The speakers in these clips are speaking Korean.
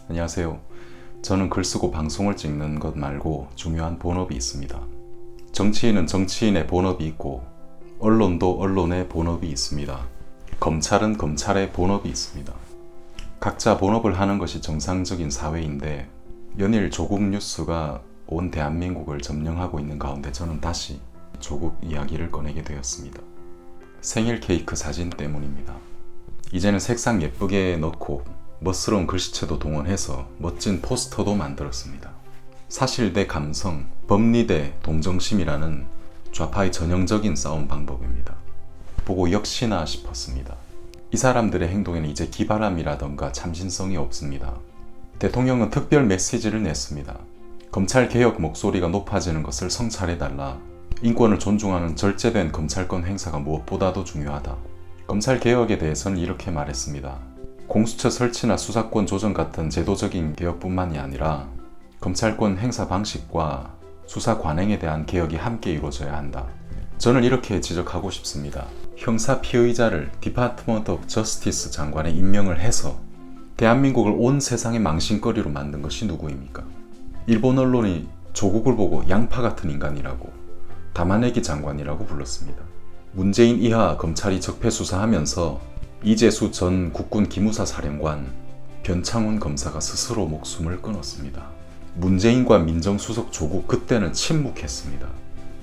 안녕하세요. 저는 글 쓰고 방송을 찍는 것 말고 중요한 본업이 있습니다. 정치인은 정치인의 본업이 있고 언론도 언론의 본업이 있습니다. 검찰은 검찰의 본업이 있습니다. 각자 본업을 하는 것이 정상적인 사회인데 연일 조국 뉴스가 온 대한민국을 점령하고 있는 가운데 저는 다시 조국 이야기를 꺼내게 되었습니다. 생일 케이크 사진 때문입니다. 이제는 색상 예쁘게 넣고 멋스러운 글씨체도 동원해서 멋진 포스터도 만들었습니다. 사실 대 감성, 법리 대 동정심이라는 좌파의 전형적인 싸움 방법입니다. 보고 역시나 싶었습니다. 이 사람들의 행동에는 이제 기발함이라던가 참신성이 없습니다. 대통령은 특별 메시지를 냈습니다. 검찰개혁 목소리가 높아지는 것을 성찰해달라. 인권을 존중하는 절제된 검찰권 행사가 무엇보다도 중요하다. 검찰개혁에 대해서는 이렇게 말했습니다. 공수처 설치나 수사권 조정 같은 제도적인 개혁뿐만이 아니라 검찰권 행사 방식과 수사 관행에 대한 개혁이 함께 이루어져야 한다. 저는 이렇게 지적하고 싶습니다. 형사 피의자를 디파트먼트 오브 저스티스 장관에 임명을 해서 대한민국을 온 세상의 망신거리로 만든 것이 누구입니까? 일본 언론이 조국을 보고 양파 같은 인간이라고 담아내기 장관이라고 불렀습니다. 문재인 이하 검찰이 적폐 수사하면서 이재수 전 국군 기무사 사령관, 변창훈 검사가 스스로 목숨을 끊었습니다. 문재인과 민정수석 조국 그때는 침묵했습니다.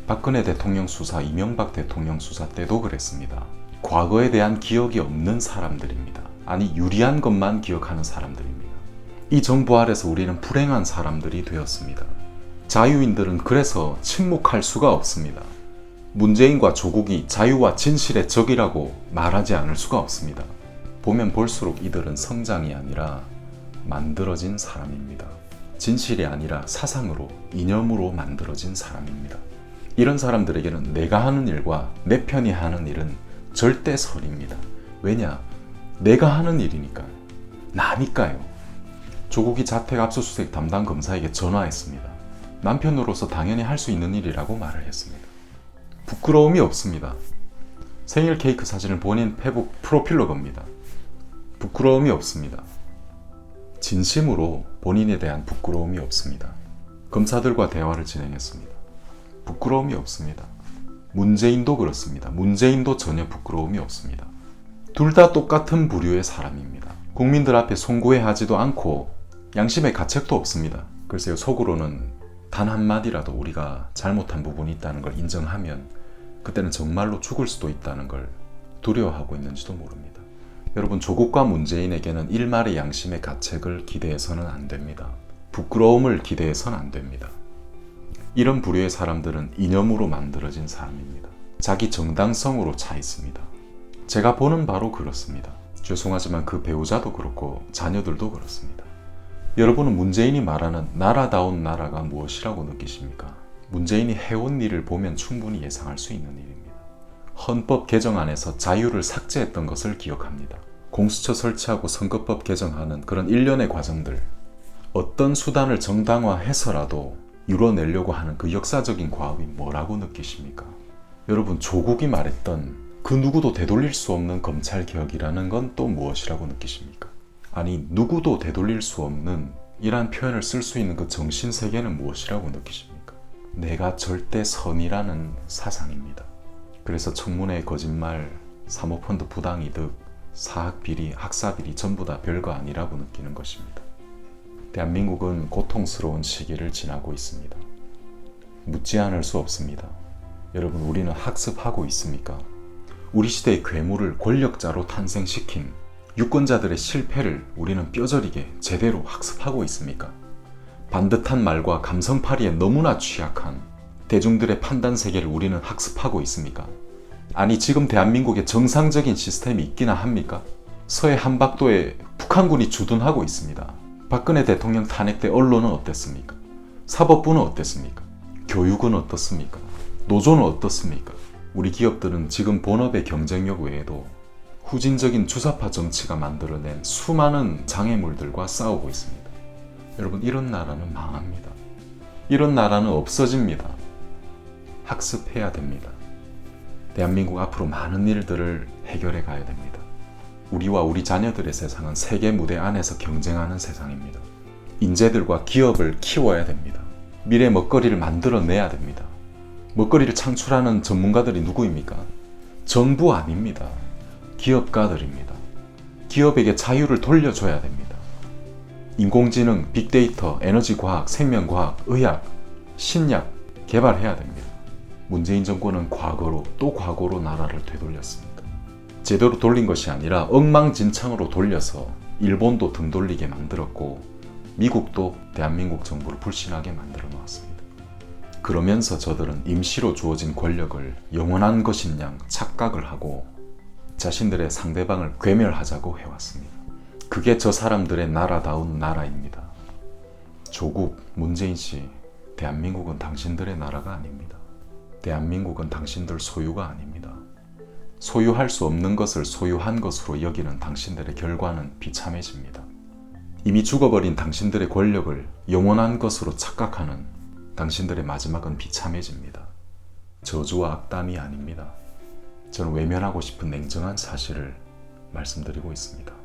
박근혜 대통령 수사, 이명박 대통령 수사 때도 그랬습니다. 과거에 대한 기억이 없는 사람들입니다. 아니 유리한 것만 기억하는 사람들입니다. 이 정부 아래서 우리는 불행한 사람들이 되었습니다. 자유인들은 그래서 침묵할 수가 없습니다. 문재인과 조국이 자유와 진실의 적이라고 말하지 않을 수가 없습니다. 보면 볼수록 이들은 성장이 아니라 만들어진 사람입니다. 진실이 아니라 사상으로, 이념으로 만들어진 사람입니다. 이런 사람들에게는 내가 하는 일과 내 편이 하는 일은 절대 설입니다. 왜냐? 내가 하는 일이니까요. 나니까요. 조국이 자택 압수수색 담당 검사에게 전화했습니다. 남편으로서 당연히 할 수 있는 일이라고 말을 했습니다. 부끄러움이 없습니다. 생일 케이크 사진을 본인 페북 프로필로 겁니다. 부끄러움이 없습니다. 진심으로 본인에 대한 부끄러움이 없습니다. 검사들과 대화를 진행했습니다. 부끄러움이 없습니다. 문재인도 그렇습니다. 문재인도 전혀 부끄러움이 없습니다. 둘 다 똑같은 부류의 사람입니다. 국민들 앞에 송구해하지도 않고 양심의 가책도 없습니다. 글쎄요, 속으로는 단 한마디라도 우리가 잘못한 부분이 있다는 걸 인정하면 그때는 정말로 죽을 수도 있다는 걸 두려워하고 있는지도 모릅니다. 여러분, 조국과 문재인에게는 일말의 양심의 가책을 기대해서는 안 됩니다. 부끄러움을 기대해서는 안 됩니다. 이런 부류의 사람들은 이념으로 만들어진 사람입니다. 자기 정당성으로 차 있습니다. 제가 보는 바로 그렇습니다. 죄송하지만 그 배우자도 그렇고 자녀들도 그렇습니다. 여러분은 문재인이 말하는 나라다운 나라가 무엇이라고 느끼십니까? 문재인이 해온 일을 보면 충분히 예상할 수 있는 일입니다. 헌법 개정안에서 자유를 삭제했던 것을 기억합니다. 공수처 설치하고 선거법 개정하는 그런 일련의 과정들, 어떤 수단을 정당화해서라도 이뤄내려고 하는 그 역사적인 과업이 뭐라고 느끼십니까? 여러분, 조국이 말했던 그 누구도 되돌릴 수 없는 검찰개혁이라는 건 또 무엇이라고 느끼십니까? 아니, 누구도 되돌릴 수 없는 이란 표현을 쓸 수 있는 그 정신세계는 무엇이라고 느끼십니까? 내가 절대 선이라는 사상입니다. 그래서 청문회 거짓말, 사모펀드 부당이득, 사학비리, 학사비리 전부 다 별거 아니라고 느끼는 것입니다. 대한민국은 고통스러운 시기를 지나고 있습니다. 묻지 않을 수 없습니다. 여러분, 우리는 학습하고 있습니까? 우리 시대의 괴물을 권력자로 탄생시킨 유권자들의 실패를 우리는 뼈저리게 제대로 학습하고 있습니까? 반듯한 말과 감성팔이에 너무나 취약한 대중들의 판단 세계를 우리는 학습하고 있습니까? 아니, 지금 대한민국에 정상적인 시스템이 있기나 합니까? 서해 한박도에 북한군이 주둔하고 있습니다. 박근혜 대통령 탄핵 때 언론은 어땠습니까? 사법부는 어땠습니까? 교육은 어떻습니까? 노조는 어떻습니까? 우리 기업들은 지금 본업의 경쟁력 외에도 후진적인 주사파 정치가 만들어낸 수많은 장애물들과 싸우고 있습니다. 여러분, 이런 나라는 망합니다. 이런 나라는 없어집니다. 학습해야 됩니다. 대한민국 앞으로 많은 일들을 해결해 가야 됩니다. 우리와 우리 자녀들의 세상은 세계 무대 안에서 경쟁하는 세상입니다. 인재들과 기업을 키워야 됩니다. 미래 먹거리를 만들어내야 됩니다. 먹거리를 창출하는 전문가들이 누구입니까? 정부 아닙니다. 기업가들입니다. 기업에게 자유를 돌려줘야 됩니다. 인공지능, 빅데이터, 에너지과학, 생명과학, 의학, 신약 개발해야 됩니다. 문재인 정권은 과거로 또 과거로 나라를 되돌렸습니다. 제대로 돌린 것이 아니라 엉망진창으로 돌려서 일본도 등 돌리게 만들었고 미국도 대한민국 정부를 불신하게 만들어 놓았습니다. 그러면서 저들은 임시로 주어진 권력을 영원한 것인 양 착각을 하고 자신들의 상대방을 괴멸하자고 해왔습니다. 그게 저 사람들의 나라다운 나라입니다. 조국, 문재인 씨, 대한민국은 당신들의 나라가 아닙니다. 대한민국은 당신들 소유가 아닙니다. 소유할 수 없는 것을 소유한 것으로 여기는 당신들의 결과는 비참해집니다. 이미 죽어버린 당신들의 권력을 영원한 것으로 착각하는 당신들의 마지막은 비참해집니다. 저주와 악담이 아닙니다. 저는 외면하고 싶은 냉정한 사실을 말씀드리고 있습니다.